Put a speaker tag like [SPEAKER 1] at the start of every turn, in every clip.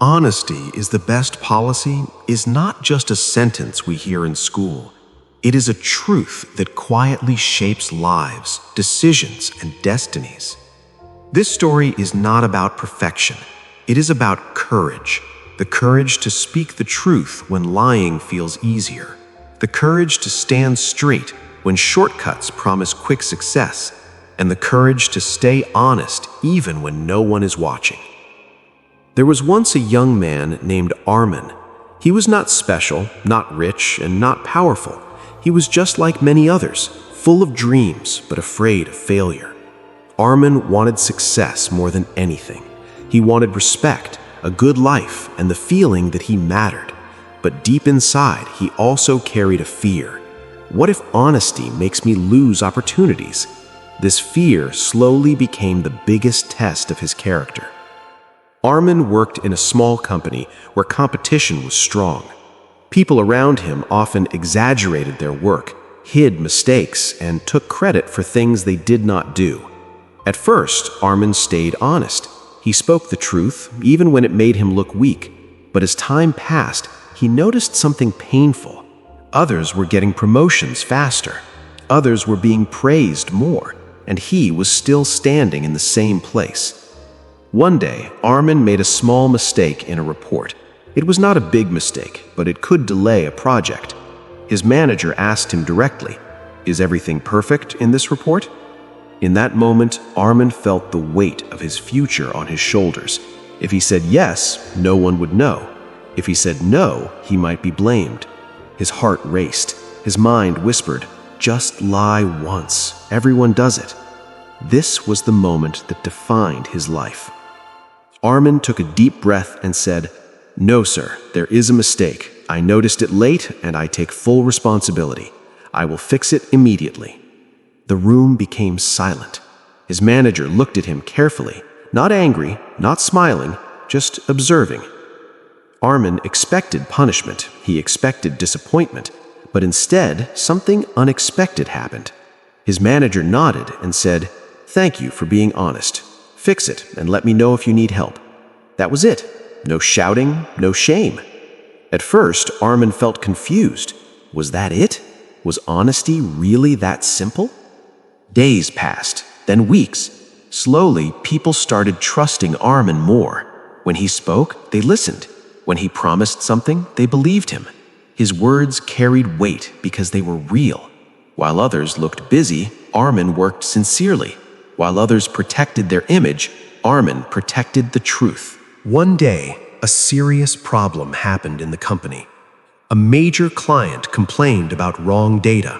[SPEAKER 1] Honesty is the best policy is not just a sentence we hear in school. It is a truth that quietly shapes lives, decisions, and destinies. This story is not about perfection. It is about courage. The courage to speak the truth when lying feels easier. The courage to stand straight when shortcuts promise quick success. And the courage to stay honest even when no one is watching. There was once a young man named Arman. He was not special, not rich, and not powerful. He was just like many others, full of dreams but afraid of failure. Arman wanted success more than anything. He wanted respect, a good life, and the feeling that he mattered. But deep inside, he also carried a fear. What if honesty makes me lose opportunities? This fear slowly became the biggest test of his character. Arman worked in a small company where competition was strong. People around him often exaggerated their work, hid mistakes, and took credit for things they did not do. At first, Arman stayed honest. He spoke the truth, even when it made him look weak. But as time passed, he noticed something painful. Others were getting promotions faster. Others were being praised more, and he was still standing in the same place. One day, Arman made a small mistake in a report. It was not a big mistake, but it could delay a project. His manager asked him directly, "Is everything perfect in this report?" In that moment, Arman felt the weight of his future on his shoulders. If he said yes, no one would know. If he said no, he might be blamed. His heart raced. His mind whispered, "Just lie once. Everyone does it." This was the moment that defined his life. Arman took a deep breath and said, "No, sir, there is a mistake. I noticed it late and I take full responsibility. I will fix it immediately." The room became silent. His manager looked at him carefully, not angry, not smiling, just observing. Arman expected punishment. He expected disappointment. But instead, something unexpected happened. His manager nodded and said, "Thank you for being honest. Fix it and let me know if you need help." That was it. No shouting, no shame. At first, Arman felt confused. Was that it? Was honesty really that simple? Days passed, then weeks. Slowly, people started trusting Arman more. When he spoke, they listened. When he promised something, they believed him. His words carried weight because they were real. While others looked busy, Arman worked sincerely. While others protected their image, Arman protected the truth. One day, a serious problem happened in the company. A major client complained about wrong data.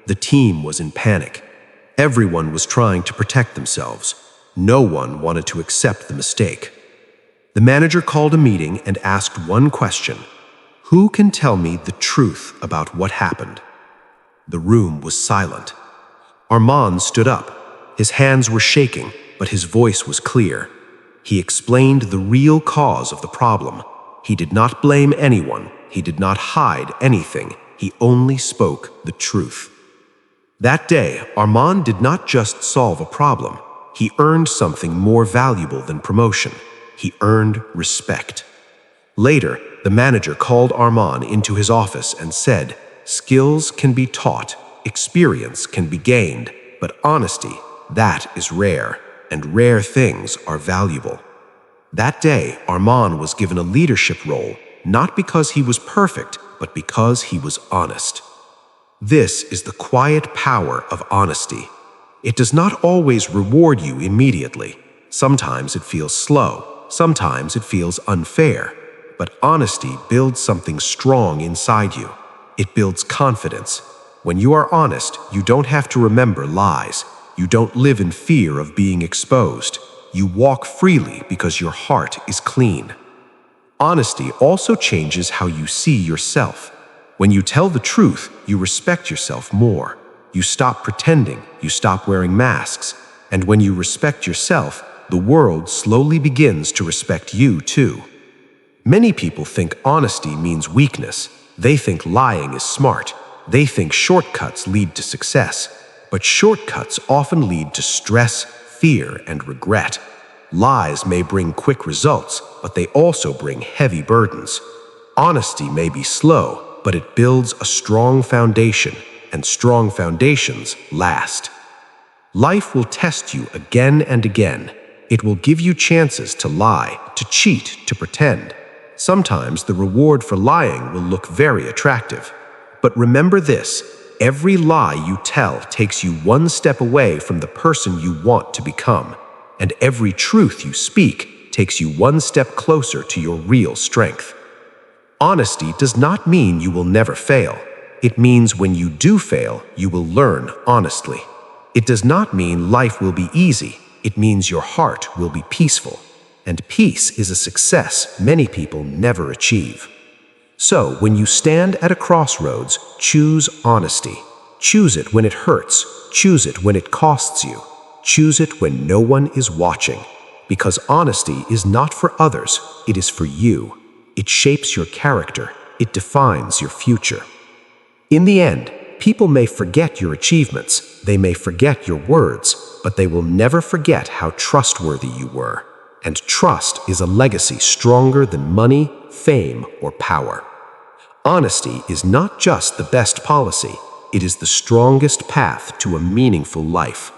[SPEAKER 1] The team was in panic. Everyone was trying to protect themselves. No one wanted to accept the mistake. The manager called a meeting and asked one question: "Who can tell me the truth about what happened?" The room was silent. Arman stood up. His hands were shaking, but his voice was clear. He explained the real cause of the problem. He did not blame anyone. He did not hide anything. He only spoke the truth. That day, Arman did not just solve a problem. He earned something more valuable than promotion. He earned respect. Later, the manager called Arman into his office and said, "Skills can be taught, experience can be gained, but honesty, that is rare, and rare things are valuable." That day, Arman was given a leadership role, not because he was perfect, but because he was honest. This is the quiet power of honesty. It does not always reward you immediately. Sometimes it feels slow, sometimes it feels unfair. But honesty builds something strong inside you. It builds confidence. When you are honest, you don't have to remember lies. You don't live in fear of being exposed. You walk freely because your heart is clean. Honesty also changes how you see yourself. When you tell the truth, you respect yourself more. You stop pretending, you stop wearing masks. And when you respect yourself, the world slowly begins to respect you too. Many people think honesty means weakness. They think lying is smart. They think shortcuts lead to success. But shortcuts often lead to stress, fear, and regret. Lies may bring quick results, but they also bring heavy burdens. Honesty may be slow, but it builds a strong foundation, and strong foundations last. Life will test you again and again. It will give you chances to lie, to cheat, to pretend. Sometimes the reward for lying will look very attractive. But remember this: every lie you tell takes you one step away from the person you want to become, and every truth you speak takes you one step closer to your real strength. Honesty does not mean you will never fail. It means when you do fail, you will learn honestly. It does not mean life will be easy. It means your heart will be peaceful. And peace is a success many people never achieve. So, when you stand at a crossroads, choose honesty. Choose it when it hurts. Choose it when it costs you. Choose it when no one is watching. Because honesty is not for others, it is for you. It shapes your character. It defines your future. In the end, people may forget your achievements, they may forget your words, but they will never forget how trustworthy you were. And trust is a legacy stronger than money, fame, or power. Honesty is not just the best policy, it is the strongest path to a meaningful life.